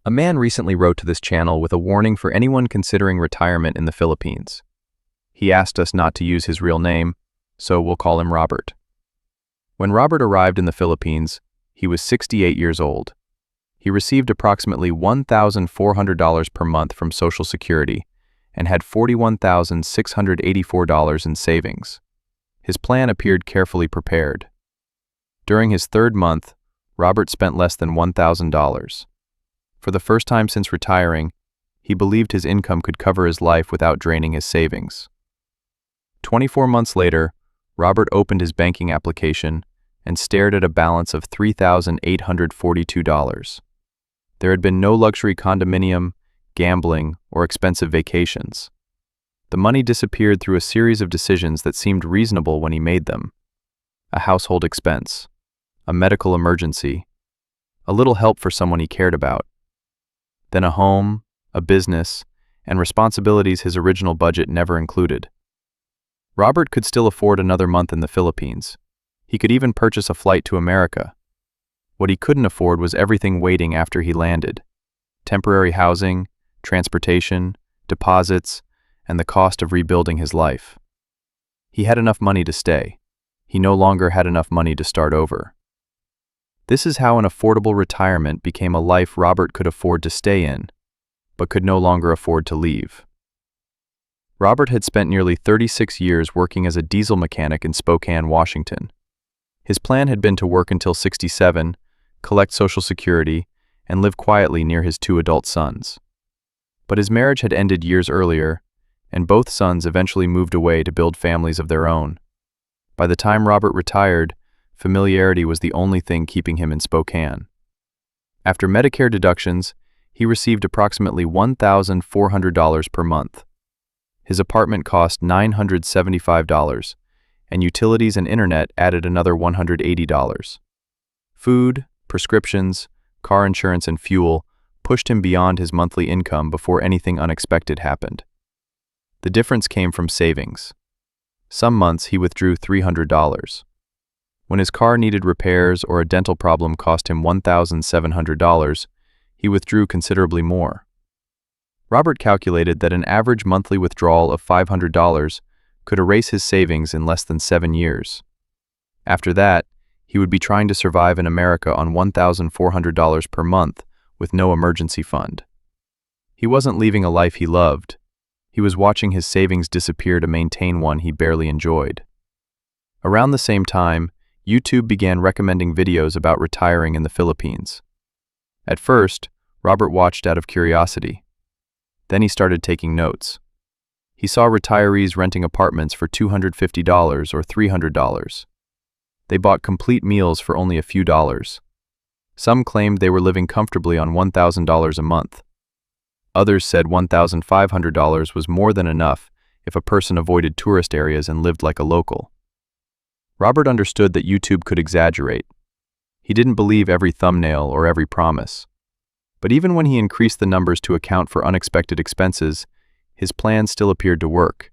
A man recently wrote to this channel with a warning for anyone considering retirement in the Philippines. He asked us not to use his real name, so we'll call him Robert. When Robert arrived in the Philippines, he was 68 years old. He received approximately $1,400 per month from Social Security and had $41,684 in savings. His plan appeared carefully prepared. During his third month, Robert spent less than $1,000. For the first time since retiring, he believed his income could cover his life without draining his savings. 24 months later, Robert opened his banking application and stared at a balance of $3,842. There had been no luxury condominium, gambling, or expensive vacations. The money disappeared through a series of decisions that seemed reasonable when he made them. A household expense, a medical emergency, a little help for someone he cared about. Then a home, a business, and responsibilities his original budget never included. Robert could still afford another month in the Philippines. He could even purchase a flight to America. What he couldn't afford was everything waiting after he landed: temporary housing, transportation, deposits, and the cost of rebuilding his life. He had enough money to stay. He no longer had enough money to start over. This is how an affordable retirement became a life Robert could afford to stay in, but could no longer afford to leave. Robert had spent nearly 36 years working as a diesel mechanic in Spokane, Washington. His plan had been to work until 67, collect Social Security, and live quietly near his 2 adult sons. But his marriage had ended years earlier, and both sons eventually moved away to build families of their own. By the time Robert retired, familiarity was the only thing keeping him in Spokane. After Medicare deductions, he received approximately $1,400 per month. His apartment cost $975, and utilities and internet added another $180. Food, prescriptions, car insurance, and fuel pushed him beyond his monthly income before anything unexpected happened. The difference came from savings. Some months he withdrew $300. When his car needed repairs or a dental problem cost him $1,700, he withdrew considerably more. Robert calculated that an average monthly withdrawal of $500 could erase his savings in less than 7 years. After that, he would be trying to survive in America on $1,400 per month with no emergency fund. He wasn't leaving a life he loved. He was watching his savings disappear to maintain one he barely enjoyed. Around the same time, YouTube began recommending videos about retiring in the Philippines. At first, Robert watched out of curiosity. Then he started taking notes. He saw retirees renting apartments for $250 or $300. They bought complete meals for only a few dollars. Some claimed they were living comfortably on $1,000 a month. Others said $1,500 was more than enough if a person avoided tourist areas and lived like a local. Robert understood that YouTube could exaggerate. He didn't believe every thumbnail or every promise. But even when he increased the numbers to account for unexpected expenses, his plan still appeared to work.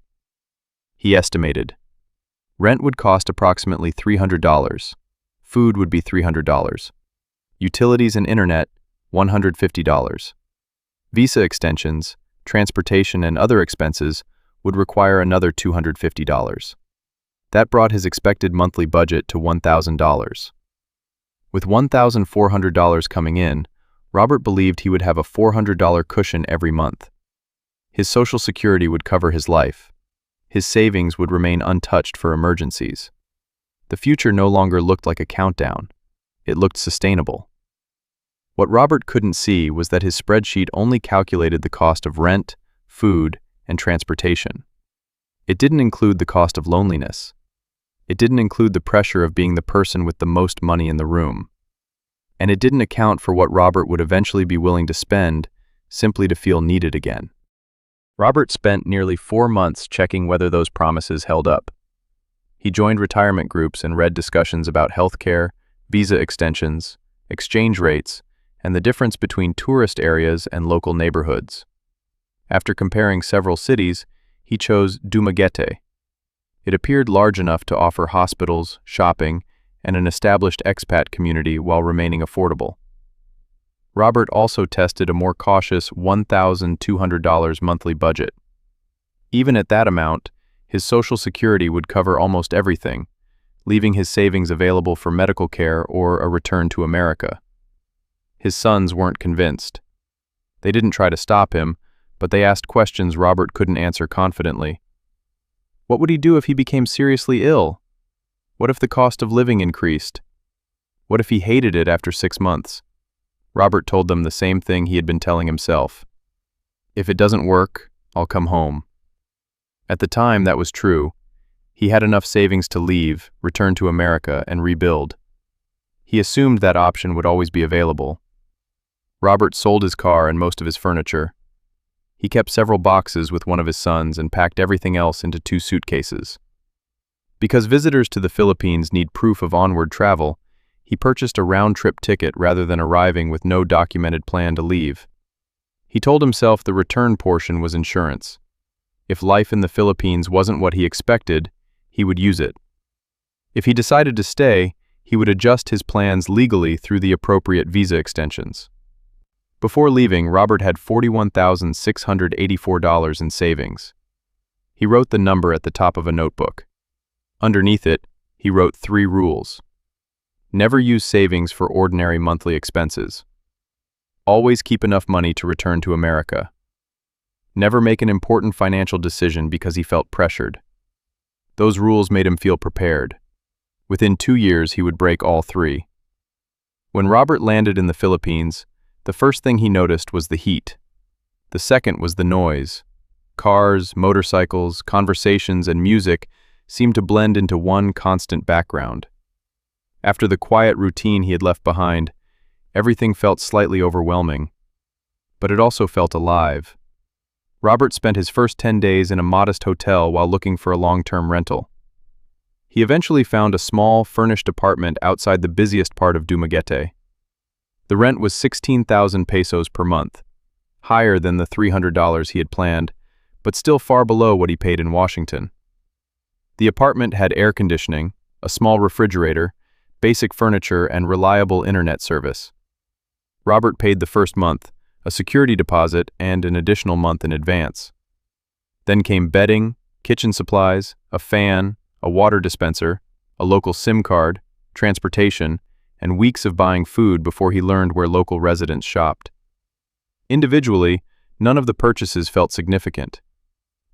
He estimated. Rent would cost approximately $300. Food would be $300. Utilities and internet, $150. Visa extensions, transportation, and other expenses would require another $250. That brought his expected monthly budget to $1,000. With $1,400 coming in, Robert believed he would have a $400 cushion every month. His Social Security would cover his life. His savings would remain untouched for emergencies. The future no longer looked like a countdown. It looked sustainable. What Robert couldn't see was that his spreadsheet only calculated the cost of rent, food, and transportation. It didn't include the cost of loneliness. It didn't include the pressure of being the person with the most money in the room. And it didn't account for what Robert would eventually be willing to spend simply to feel needed again. Robert spent nearly 4 months checking whether those promises held up. He joined retirement groups and read discussions about healthcare, visa extensions, exchange rates, and the difference between tourist areas and local neighborhoods. After comparing several cities, he chose Dumaguete. It appeared large enough to offer hospitals, shopping, and an established expat community while remaining affordable. Robert also tested a more cautious $1,200 monthly budget. Even at that amount, his Social Security would cover almost everything, leaving his savings available for medical care or a return to America. His sons weren't convinced. They didn't try to stop him, but they asked questions Robert couldn't answer confidently. What would he do if he became seriously ill? What if the cost of living increased? What if he hated it after 6 months? Robert told them the same thing he had been telling himself. If it doesn't work, I'll come home. At the time, that was true. He had enough savings to leave, return to America, and rebuild. He assumed that option would always be available. Robert sold his car and most of his furniture. He kept several boxes with one of his sons and packed everything else into 2 suitcases. Because visitors to the Philippines need proof of onward travel, he purchased a round-trip ticket rather than arriving with no documented plan to leave. He told himself the return portion was insurance. If life in the Philippines wasn't what he expected, he would use it. If he decided to stay, he would adjust his plans legally through the appropriate visa extensions. Before leaving, Robert had $41,684 in savings. He wrote the number at the top of a notebook. Underneath it, he wrote 3 rules. Never use savings for ordinary monthly expenses. Always keep enough money to return to America. Never make an important financial decision because he felt pressured. Those rules made him feel prepared. Within 2 years, he would break all 3. When Robert landed in the Philippines, the first thing he noticed was the heat. The second was the noise. Cars, motorcycles, conversations, and music seemed to blend into one constant background. After the quiet routine he had left behind, everything felt slightly overwhelming. But it also felt alive. Robert spent his first 10 days in a modest hotel while looking for a long-term rental. He eventually found a small, furnished apartment outside the busiest part of Dumaguete. The rent was 16,000 pesos per month, higher than the $300 he had planned, but still far below what he paid in Washington. The apartment had air conditioning, a small refrigerator, basic furniture, and reliable internet service. Robert paid the first month, a security deposit, and an additional month in advance. Then came bedding, kitchen supplies, a fan, a water dispenser, a local SIM card, transportation, and weeks of buying food before he learned where local residents shopped. Individually, none of the purchases felt significant.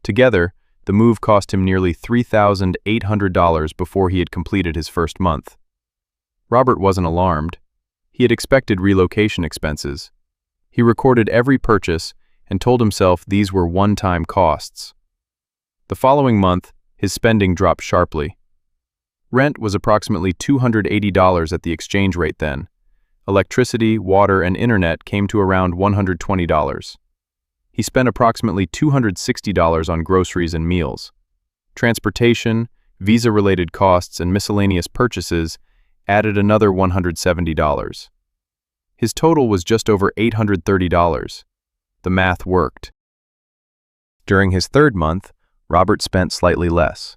Together, the move cost him nearly $3,800 before he had completed his first month. Robert wasn't alarmed. He had expected relocation expenses. He recorded every purchase and told himself these were one-time costs. The following month, his spending dropped sharply. Rent was approximately $280 at the exchange rate then. Electricity, water, and internet came to around $120. He spent approximately $260 on groceries and meals. Transportation, visa-related costs, and miscellaneous purchases added another $170. His total was just over $830. The math worked. During his third month, Robert spent slightly less.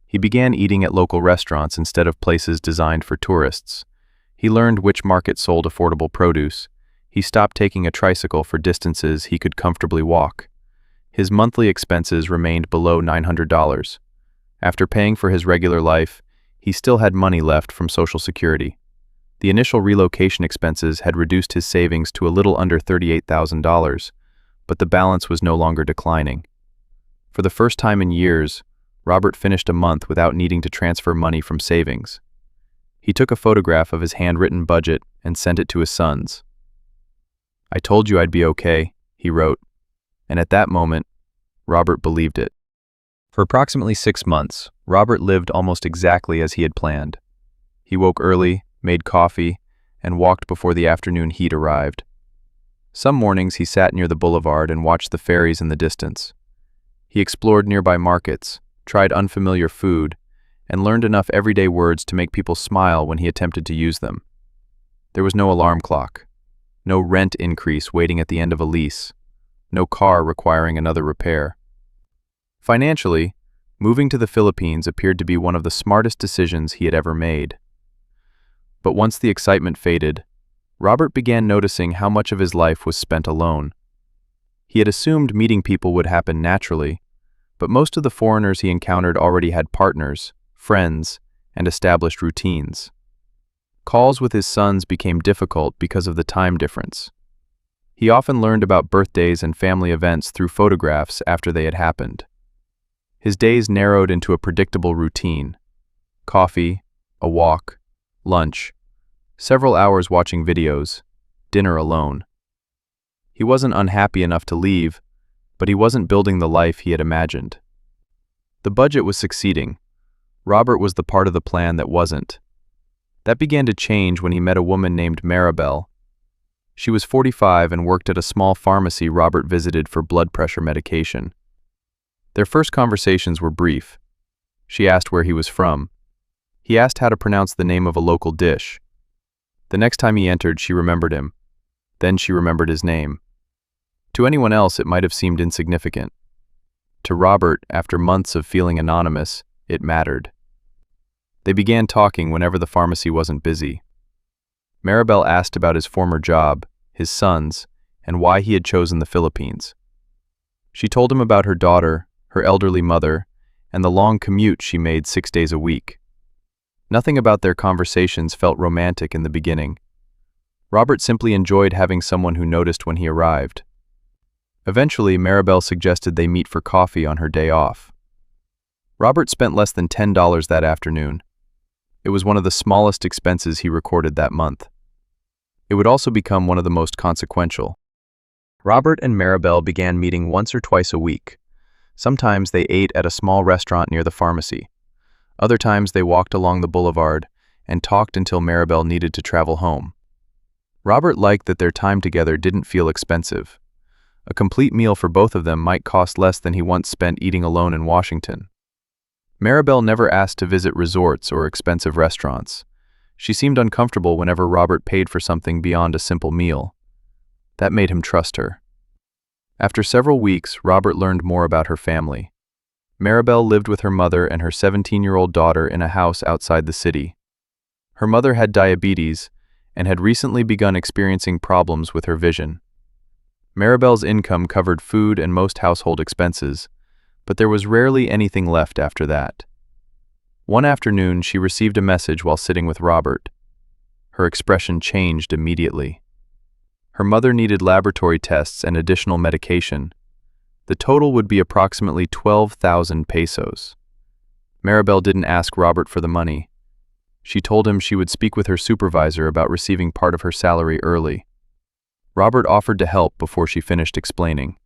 He began eating at local restaurants instead of places designed for tourists. He learned which market sold affordable produce. He stopped taking a tricycle for distances he could comfortably walk. His monthly expenses remained below $900. After paying for his regular life, he still had money left from Social Security. The initial relocation expenses had reduced his savings to a little under $38,000, but the balance was no longer declining. For the first time in years, Robert finished a month without needing to transfer money from savings. He took a photograph of his handwritten budget and sent it to his sons. "I told you I'd be okay," he wrote, and at that moment, Robert believed it. For approximately 6 months, Robert lived almost exactly as he had planned. He woke early, made coffee, and walked before the afternoon heat arrived. Some mornings he sat near the boulevard and watched the ferries in the distance. He explored nearby markets, tried unfamiliar food, and learned enough everyday words to make people smile when he attempted to use them. There was no alarm clock, no rent increase waiting at the end of a lease, no car requiring another repair. Financially, moving to the Philippines appeared to be one of the smartest decisions he had ever made. But once the excitement faded, Robert began noticing how much of his life was spent alone. He had assumed meeting people would happen naturally, but most of the foreigners he encountered already had partners, friends, and established routines. Calls with his sons became difficult because of the time difference. He often learned about birthdays and family events through photographs after they had happened. His days narrowed into a predictable routine: coffee, a walk, lunch, several hours watching videos, dinner alone. He wasn't unhappy enough to leave, but he wasn't building the life he had imagined. The budget was succeeding. Robert was the part of the plan that wasn't. That began to change when he met a woman named Maribel. She was 45 and worked at a small pharmacy Robert visited for blood pressure medication. Their first conversations were brief. She asked where he was from. He asked how to pronounce the name of a local dish. The next time he entered, she remembered him. Then she remembered his name. To anyone else, it might have seemed insignificant. To Robert, after months of feeling anonymous, it mattered. They began talking whenever the pharmacy wasn't busy. Maribel asked about his former job, his sons, and why he had chosen the Philippines. She told him about her daughter, her elderly mother, and the long commute she made 6 days a week. Nothing about their conversations felt romantic in the beginning. Robert simply enjoyed having someone who noticed when he arrived. Eventually, Maribel suggested they meet for coffee on her day off. Robert spent less than $10 that afternoon. It was one of the smallest expenses he recorded that month. It would also become one of the most consequential. Robert and Maribel began meeting once or twice a week. Sometimes they ate at a small restaurant near the pharmacy. Other times they walked along the boulevard and talked until Maribel needed to travel home. Robert liked that their time together didn't feel expensive. A complete meal for both of them might cost less than he once spent eating alone in Washington. Maribel never asked to visit resorts or expensive restaurants. She seemed uncomfortable whenever Robert paid for something beyond a simple meal. That made him trust her. After several weeks, Robert learned more about her family. Maribel lived with her mother and her 17-year-old daughter in a house outside the city. Her mother had diabetes and had recently begun experiencing problems with her vision. Maribel's income covered food and most household expenses, but there was rarely anything left after that. One afternoon, she received a message while sitting with Robert. Her expression changed immediately. Her mother needed laboratory tests and additional medication. The total would be approximately 12,000 pesos. Maribel didn't ask Robert for the money. She told him she would speak with her supervisor about receiving part of her salary early. Robert offered to help before she finished explaining.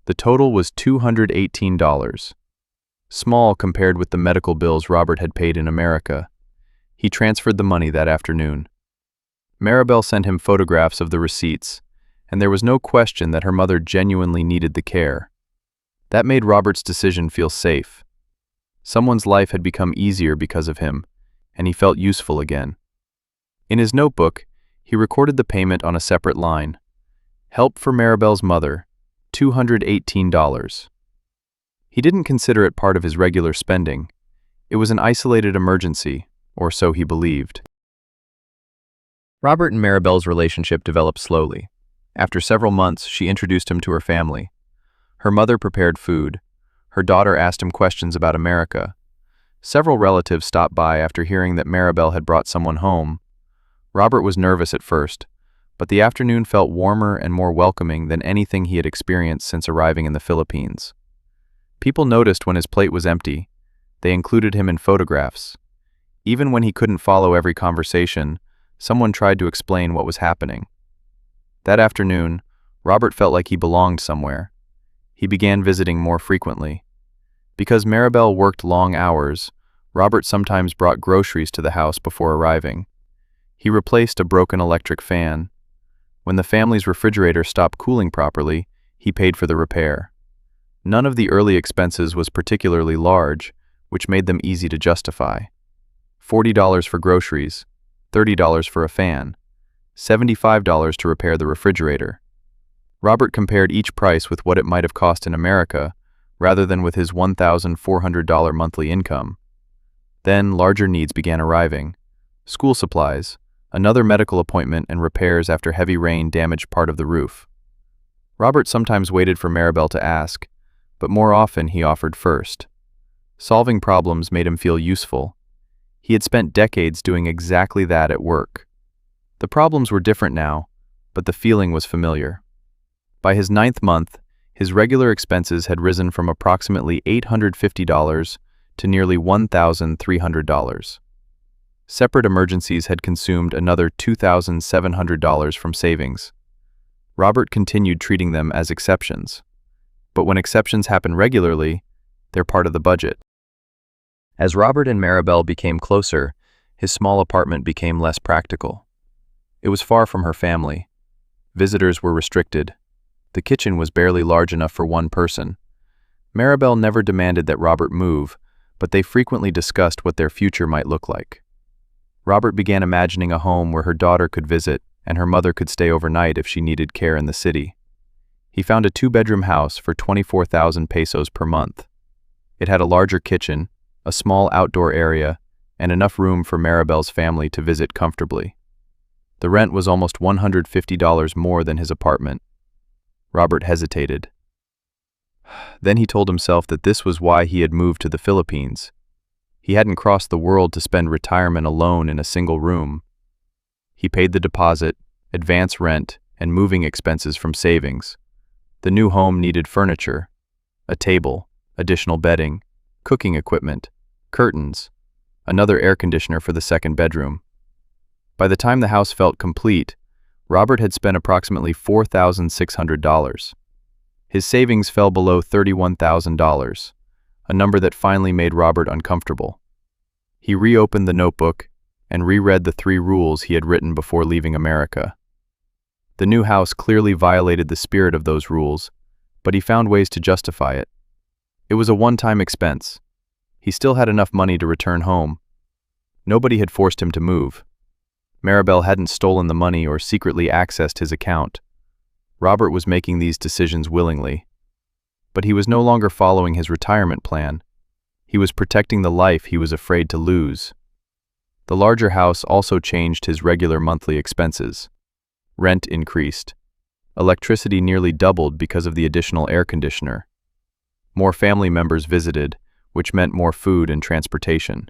The total was $218. Small compared with the medical bills Robert had paid in America. He transferred the money that afternoon. Maribel sent him photographs of the receipts, and there was no question that her mother genuinely needed the care. That made Robert's decision feel safe. Someone's life had become easier because of him, and he felt useful again. In his notebook, he recorded the payment on a separate line. Help for Maribel's mother, $218. He didn't consider it part of his regular spending. It was an isolated emergency, or so he believed. Robert and Maribel's relationship developed slowly. After several months, she introduced him to her family. Her mother prepared food. Her daughter asked him questions about America. Several relatives stopped by after hearing that Maribel had brought someone home. Robert was nervous at first, but the afternoon felt warmer and more welcoming than anything he had experienced since arriving in the Philippines. People noticed when his plate was empty. They included him in photographs. Even when he couldn't follow every conversation, someone tried to explain what was happening. That afternoon, Robert felt like he belonged somewhere. He began visiting more frequently. Because Maribel worked long hours, Robert sometimes brought groceries to the house before arriving. He replaced a broken electric fan. When the family's refrigerator stopped cooling properly, he paid for the repair. None of the early expenses was particularly large, which made them easy to justify. $40 for groceries, $30 for a fan, $75 to repair the refrigerator. Robert compared each price with what it might have cost in America, rather than with his $1,400 monthly income. Then larger needs began arriving: school supplies, Another medical appointment and repairs after heavy rain damaged part of the roof. Robert sometimes waited for Maribel to ask, but more often he offered first. Solving problems made him feel useful. He had spent decades doing exactly that at work. The problems were different now, but the feeling was familiar. By his 9th month, his regular expenses had risen from approximately $850 to nearly $1,300. Separate emergencies had consumed another $2,700 from savings. Robert continued treating them as exceptions. But when exceptions happen regularly, they're part of the budget. As Robert and Maribel became closer, his small apartment became less practical. It was far from her family. Visitors were restricted. The kitchen was barely large enough for one person. Maribel never demanded that Robert move, but they frequently discussed what their future might look like. Robert began imagining a home where her daughter could visit and her mother could stay overnight if she needed care in the city. He found a 2-bedroom house for 24,000 pesos per month. It had a larger kitchen, a small outdoor area, and enough room for Maribel's family to visit comfortably. The rent was almost $150 more than his apartment. Robert hesitated. Then he told himself that this was why he had moved to the Philippines. He hadn't crossed the world to spend retirement alone in a single room. He paid the deposit, advance rent, and moving expenses from savings. The new home needed furniture, a table, additional bedding, cooking equipment, curtains, another air conditioner for the 2nd bedroom. By the time the house felt complete, Robert had spent approximately $4,600. His savings fell below $31,000, a number that finally made Robert uncomfortable. He reopened the notebook and reread the 3 rules he had written before leaving America. The new house clearly violated the spirit of those rules, but he found ways to justify it. It was a one-time expense. He still had enough money to return home. Nobody had forced him to move. Maribel hadn't stolen the money or secretly accessed his account. Robert was making these decisions willingly. But he was no longer following his retirement plan. He was protecting the life he was afraid to lose. The larger house also changed his regular monthly expenses. Rent increased. Electricity nearly doubled because of the additional air conditioner. More family members visited, which meant more food and transportation.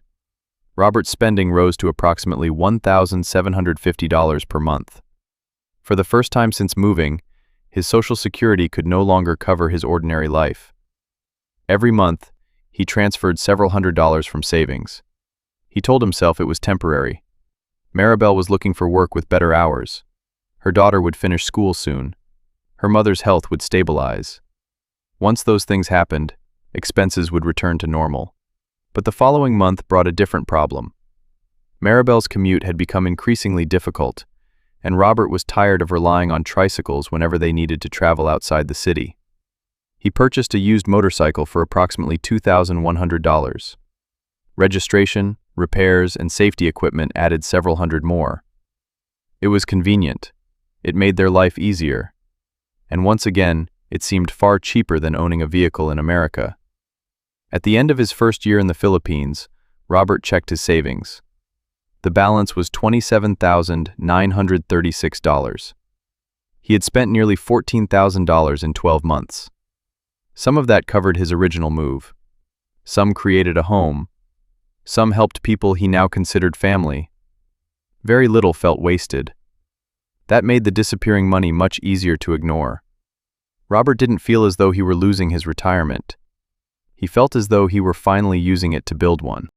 Robert's spending rose to approximately $1,750 per month. For the first time since moving, his Social Security could no longer cover his ordinary life. Every month, he transferred several $100s from savings. He told himself it was temporary. Maribel was looking for work with better hours. Her daughter would finish school soon. Her mother's health would stabilize. Once those things happened, expenses would return to normal. But the following month brought a different problem. Maribel's commute had become increasingly difficult, and Robert was tired of relying on tricycles whenever they needed to travel outside the city. He purchased a used motorcycle for approximately $2,100. Registration, repairs, and safety equipment added several hundred more. It was convenient. It made their life easier. And once again, it seemed far cheaper than owning a vehicle in America. At the end of his first year in the Philippines, Robert checked his savings. The balance was $27,936. He had spent nearly $14,000 in 12 months. Some of that covered his original move. Some created a home. Some helped people he now considered family. Very little felt wasted. That made the disappearing money much easier to ignore. Robert didn't feel as though he were losing his retirement. He felt as though he were finally using it to build one.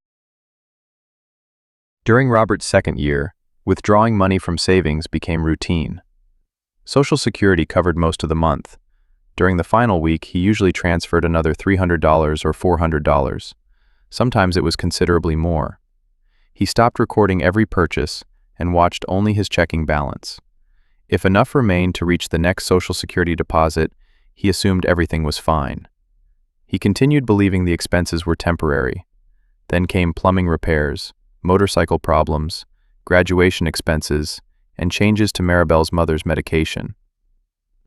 During Robert's 2nd year, withdrawing money from savings became routine. Social Security covered most of the month. During the final week, he usually transferred another $300 or $400. Sometimes it was considerably more. He stopped recording every purchase and watched only his checking balance. If enough remained to reach the next Social Security deposit, he assumed everything was fine. He continued believing the expenses were temporary. Then came plumbing repairs, motorcycle problems, graduation expenses, and changes to Maribel's mother's medication.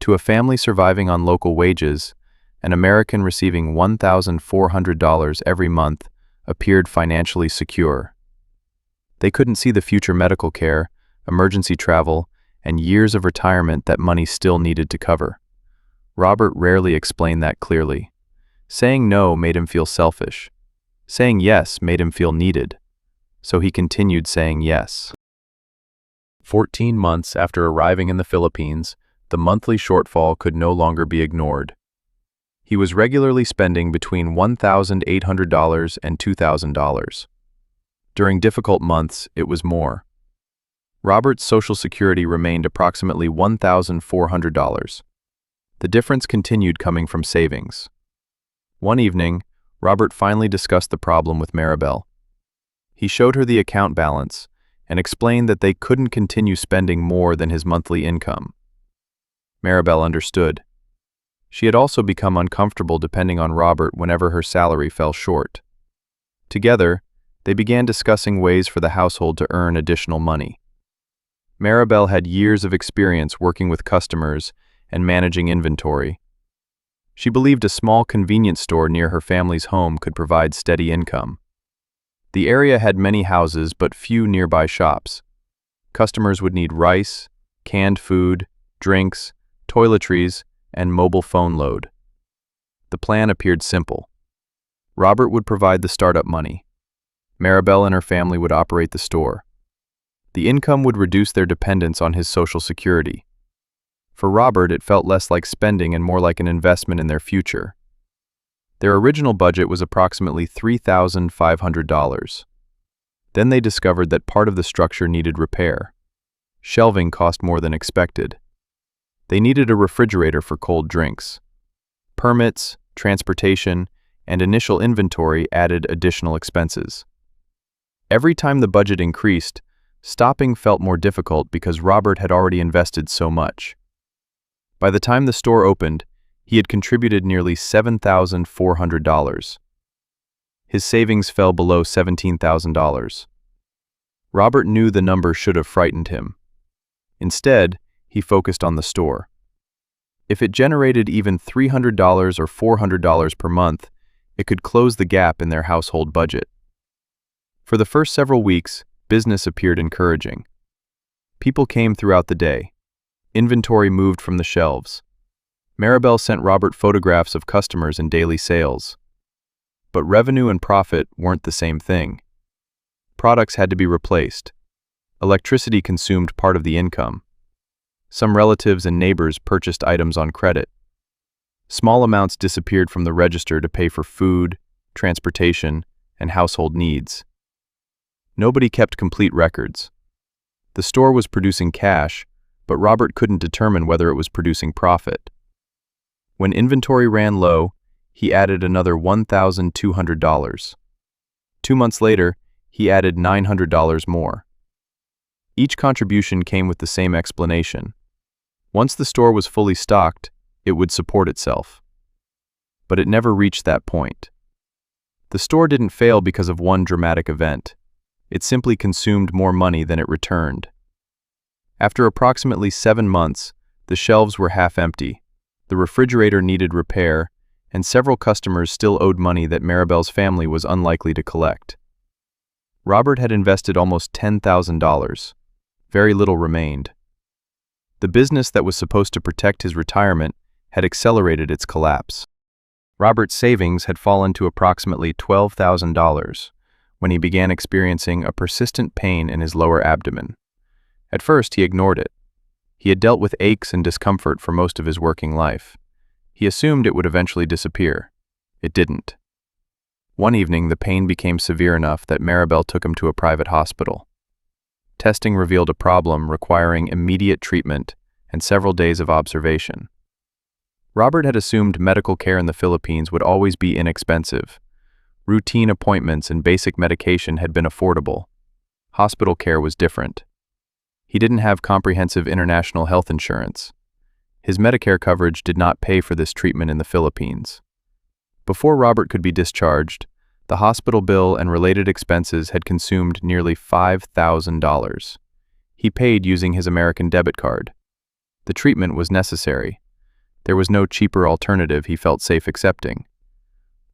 To a family surviving on local wages, an American receiving $1,400 every month appeared financially secure. They couldn't see the future medical care, emergency travel, and years of retirement that money still needed to cover. Robert rarely explained that clearly. Saying no made him feel selfish. Saying yes made him feel needed. So he continued saying yes. 14 months after arriving in the Philippines, the monthly shortfall could no longer be ignored. He was regularly spending between $1,800 and $2,000. During difficult months, it was more. Robert's Social Security remained approximately $1,400. The difference continued coming from savings. One evening, Robert finally discussed the problem with Maribel. He showed her the account balance and explained that they couldn't continue spending more than his monthly income. Maribel understood. She had also become uncomfortable depending on Robert whenever her salary fell short. Together, they began discussing ways for the household to earn additional money. Maribel had years of experience working with customers and managing inventory. She believed a small convenience store near her family's home could provide steady income. The area had many houses but few nearby shops. Customers would need rice, canned food, drinks, toiletries, and mobile phone load. The plan appeared simple. Robert would provide the startup money. Maribel and her family would operate the store. The income would reduce their dependence on his Social Security. For Robert, it felt less like spending and more like an investment in their future. Their original budget was approximately $3,500. Then they discovered that part of the structure needed repair. Shelving cost more than expected. They needed a refrigerator for cold drinks. Permits, transportation, and initial inventory added additional expenses. Every time the budget increased, stopping felt more difficult because Robert had already invested so much. By the time the store opened, he had contributed nearly $7,400. His savings fell below $17,000. Robert knew the number should have frightened him. Instead, he focused on the store. If it generated even $300 or $400 per month, it could close the gap in their household budget. For the first several weeks, business appeared encouraging. People came throughout the day. Inventory moved from the shelves. Maribel sent Robert photographs of customers and daily sales. But revenue and profit weren't the same thing. Products had to be replaced. Electricity consumed part of the income. Some relatives and neighbors purchased items on credit. Small amounts disappeared from the register to pay for food, transportation, and household needs. Nobody kept complete records. The store was producing cash, but Robert couldn't determine whether it was producing profit. When inventory ran low, he added another $1,200. 2 months later, he added $900 more. Each contribution came with the same explanation. Once the store was fully stocked, it would support itself. But it never reached that point. The store didn't fail because of one dramatic event. It simply consumed more money than it returned. After approximately 7 months, the shelves were half empty, the refrigerator needed repair, and several customers still owed money that Maribel's family was unlikely to collect. Robert had invested almost $10,000. Very little remained. The business that was supposed to protect his retirement had accelerated its collapse. Robert's savings had fallen to approximately $12,000 when he began experiencing a persistent pain in his lower abdomen. At first, he ignored it. He had dealt with aches and discomfort for most of his working life. He assumed it would eventually disappear. It didn't. One evening, the pain became severe enough that Maribel took him to a private hospital. Testing revealed a problem requiring immediate treatment and several days of observation. Robert had assumed medical care in the Philippines would always be inexpensive. Routine appointments and basic medication had been affordable. Hospital care was different. He didn't have comprehensive international health insurance. His Medicare coverage did not pay for this treatment in the Philippines. Before Robert could be discharged, the hospital bill and related expenses had consumed nearly $5,000. He paid using his American debit card. The treatment was necessary. There was no cheaper alternative he felt safe accepting.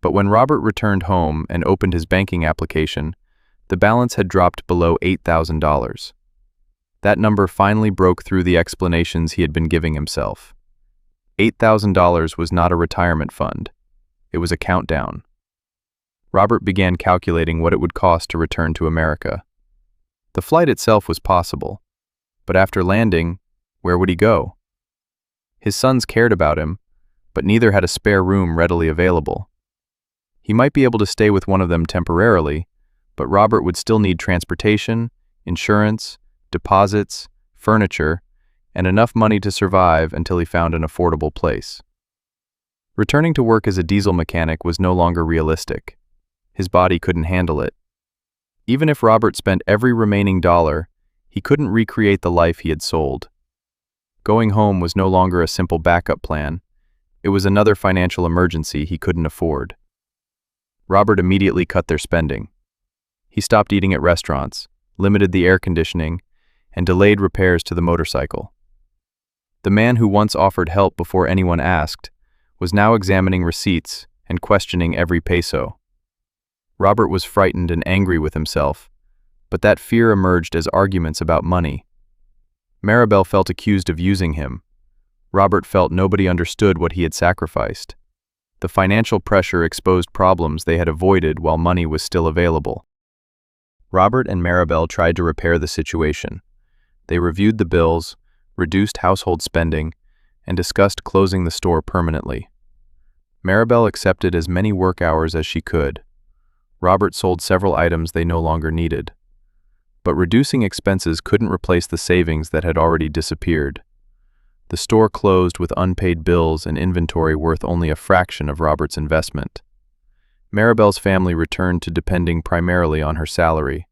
But when Robert returned home and opened his banking application, the balance had dropped below $8,000. That number finally broke through the explanations he had been giving himself. $8,000 was not a retirement fund. It was a countdown. Robert began calculating what it would cost to return to America. The flight itself was possible, but after landing, where would he go? His sons cared about him, but neither had a spare room readily available. He might be able to stay with one of them temporarily, but Robert would still need transportation, insurance, deposits, furniture, and enough money to survive until he found an affordable place. Returning to work as a diesel mechanic was no longer realistic. His body couldn't handle it. Even if Robert spent every remaining dollar, he couldn't recreate the life he had sold. Going home was no longer a simple backup plan. It was another financial emergency he couldn't afford. Robert immediately cut their spending. He stopped eating at restaurants, limited the air conditioning, and delayed repairs to the motorcycle. The man who once offered help before anyone asked was now examining receipts and questioning every peso. Robert was frightened and angry with himself, but that fear emerged as arguments about money. Maribel felt accused of using him. Robert felt nobody understood what he had sacrificed. The financial pressure exposed problems they had avoided while money was still available. Robert and Maribel tried to repair the situation. They reviewed the bills, reduced household spending, and discussed closing the store permanently. Maribel accepted as many work hours as she could. Robert sold several items they no longer needed. But reducing expenses couldn't replace the savings that had already disappeared. The store closed with unpaid bills and inventory worth only a fraction of Robert's investment. Maribel's family returned to depending primarily on her salary.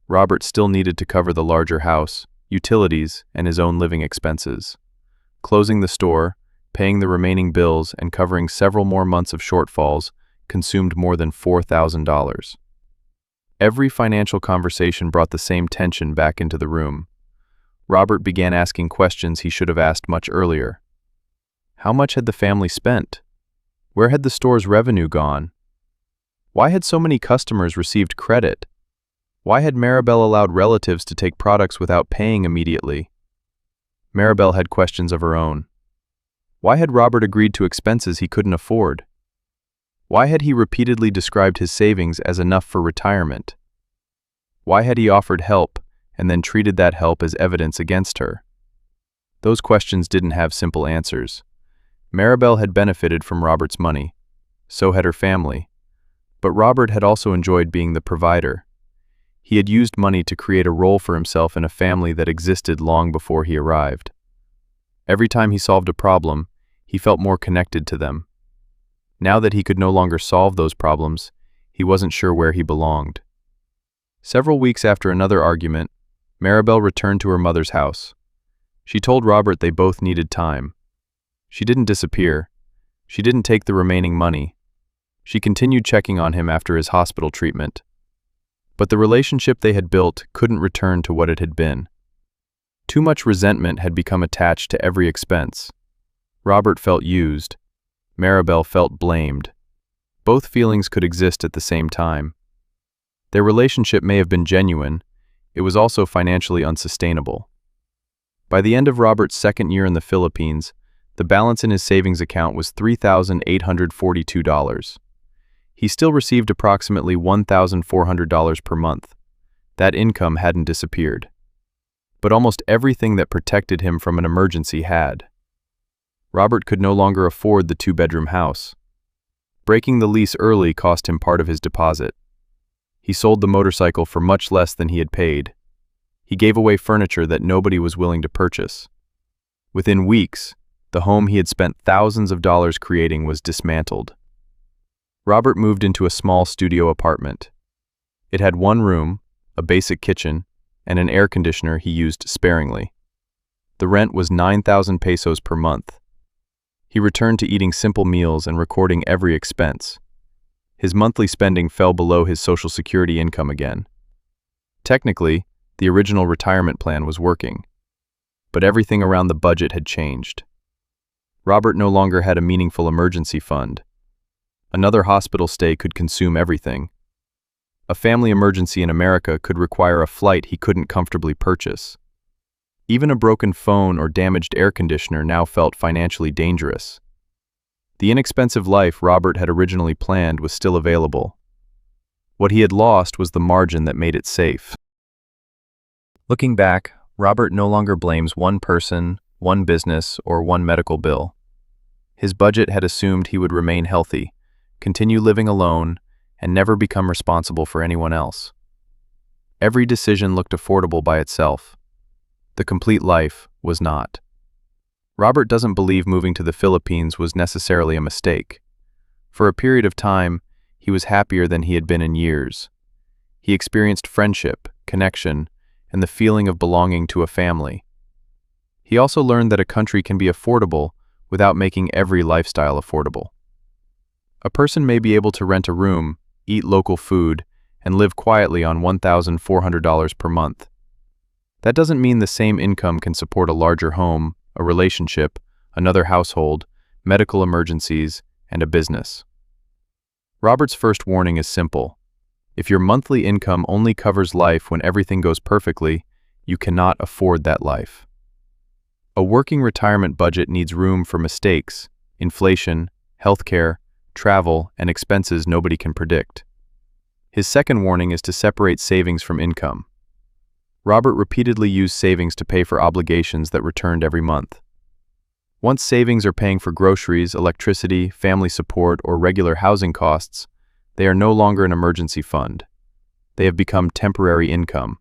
Robert still needed to cover the larger house, utilities, and his own living expenses. Closing the store, paying the remaining bills, and covering several more months of shortfalls consumed more than $4,000. Every financial conversation brought the same tension back into the room. Robert began asking questions he should have asked much earlier. How much had the family spent? Where had the store's revenue gone? Why had so many customers received credit? Why had Maribel allowed relatives to take products without paying immediately? Maribel had questions of her own. Why had Robert agreed to expenses he couldn't afford? Why had he repeatedly described his savings as enough for retirement? Why had he offered help and then treated that help as evidence against her? Those questions didn't have simple answers. Maribel had benefited from Robert's money. So had her family. But Robert had also enjoyed being the provider. He had used money to create a role for himself in a family that existed long before he arrived. Every time he solved a problem, he felt more connected to them. Now that he could no longer solve those problems, he wasn't sure where he belonged. Several weeks after another argument, Maribel returned to her mother's house. She told Robert they both needed time. She didn't disappear. She didn't take the remaining money. She continued checking on him after his hospital treatment. But the relationship they had built couldn't return to what it had been. Too much resentment had become attached to every expense. Robert felt used. Maribel felt blamed. Both feelings could exist at the same time. Their relationship may have been genuine. It was also financially unsustainable. By the end of Robert's second year in the Philippines, the balance in his savings account was $3,842. He still received approximately $1,400 per month. That income hadn't disappeared. But almost everything that protected him from an emergency had. Robert could no longer afford the two-bedroom house. Breaking the lease early cost him part of his deposit. He sold the motorcycle for much less than he had paid. He gave away furniture that nobody was willing to purchase. Within weeks, the home he had spent thousands of dollars creating was dismantled. Robert moved into a small studio apartment. It had one room, a basic kitchen, and an air conditioner he used sparingly. The rent was 9,000 pesos per month. He returned to eating simple meals and recording every expense. His monthly spending fell below his Social Security income again. Technically, the original retirement plan was working, but everything around the budget had changed. Robert no longer had a meaningful emergency fund. Another hospital stay could consume everything. A family emergency in America could require a flight he couldn't comfortably purchase. Even a broken phone or damaged air conditioner now felt financially dangerous. The inexpensive life Robert had originally planned was still available. What he had lost was the margin that made it safe. Looking back, Robert no longer blames one person, one business, or one medical bill. His budget had assumed he would remain healthy, continue living alone, and never become responsible for anyone else. Every decision looked affordable by itself. The complete life was not. Robert doesn't believe moving to the Philippines was necessarily a mistake. For a period of time, he was happier than he had been in years. He experienced friendship, connection, and the feeling of belonging to a family. He also learned that a country can be affordable without making every lifestyle affordable. A person may be able to rent a room, eat local food, and live quietly on $1,400 per month. That doesn't mean the same income can support a larger home, a relationship, another household, medical emergencies, and a business. Robert's first warning is simple. If your monthly income only covers life when everything goes perfectly, you cannot afford that life. A working retirement budget needs room for mistakes, inflation, healthcare, travel, and expenses nobody can predict. His second warning is to separate savings from income. Robert repeatedly used savings to pay for obligations that returned every month. Once savings are paying for groceries, electricity, family support, or regular housing costs, they are no longer an emergency fund. They have become temporary income.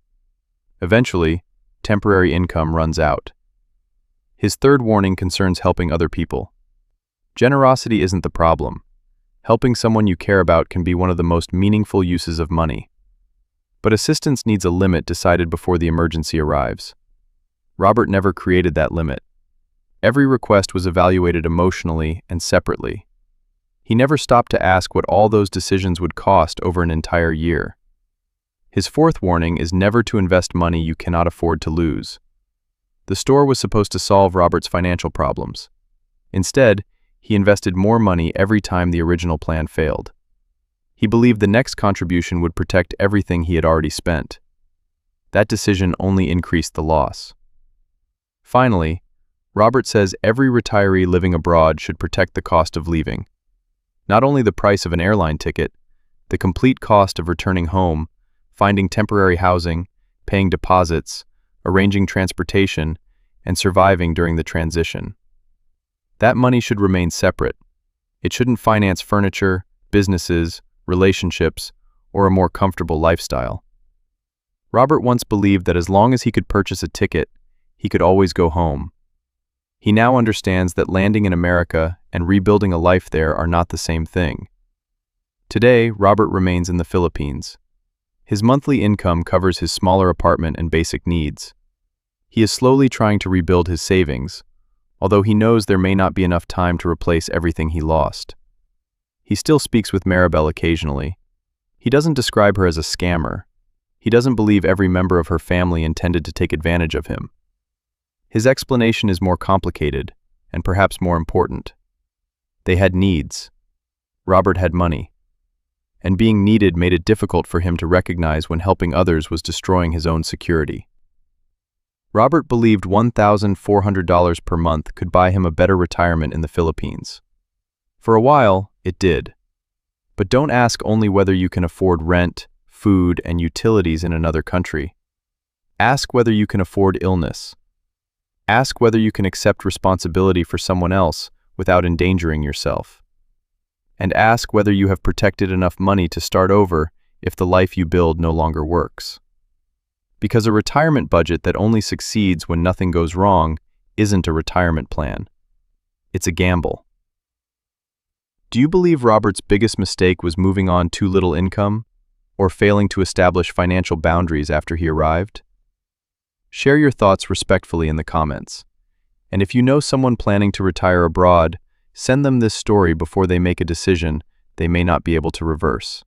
Eventually, temporary income runs out. His third warning concerns helping other people. Generosity isn't the problem. Helping someone you care about can be one of the most meaningful uses of money. But assistance needs a limit decided before the emergency arrives. Robert never created that limit. Every request was evaluated emotionally and separately. He never stopped to ask what all those decisions would cost over an entire year. His fourth warning is never to invest money you cannot afford to lose. The store was supposed to solve Robert's financial problems. Instead, he invested more money every time the original plan failed. He believed the next contribution would protect everything he had already spent. That decision only increased the loss. Finally, Robert says every retiree living abroad should protect the cost of leaving. Not only the price of an airline ticket, the complete cost of returning home, finding temporary housing, paying deposits, arranging transportation, and surviving during the transition. That money should remain separate. It shouldn't finance furniture, businesses, relationships, or a more comfortable lifestyle. Robert once believed that as long as he could purchase a ticket, he could always go home. He now understands that landing in America and rebuilding a life there are not the same thing. Today, Robert remains in the Philippines. His monthly income covers his smaller apartment and basic needs. He is slowly trying to rebuild his savings, although he knows there may not be enough time to replace everything he lost. He still speaks with Maribel occasionally. He doesn't describe her as a scammer. He doesn't believe every member of her family intended to take advantage of him. His explanation is more complicated, and perhaps more important. They had needs. Robert had money. And being needed made it difficult for him to recognize when helping others was destroying his own security. Robert believed $1,400 per month could buy him a better retirement in the Philippines. For a while, it did. But don't ask only whether you can afford rent, food, and utilities in another country. Ask whether you can afford illness. Ask whether you can accept responsibility for someone else without endangering yourself. And ask whether you have protected enough money to start over if the life you build no longer works. Because a retirement budget that only succeeds when nothing goes wrong isn't a retirement plan. It's a gamble. Do you believe Robert's biggest mistake was moving on too little income, or failing to establish financial boundaries after he arrived? Share your thoughts respectfully in the comments. And if you know someone planning to retire abroad, send them this story before they make a decision they may not be able to reverse.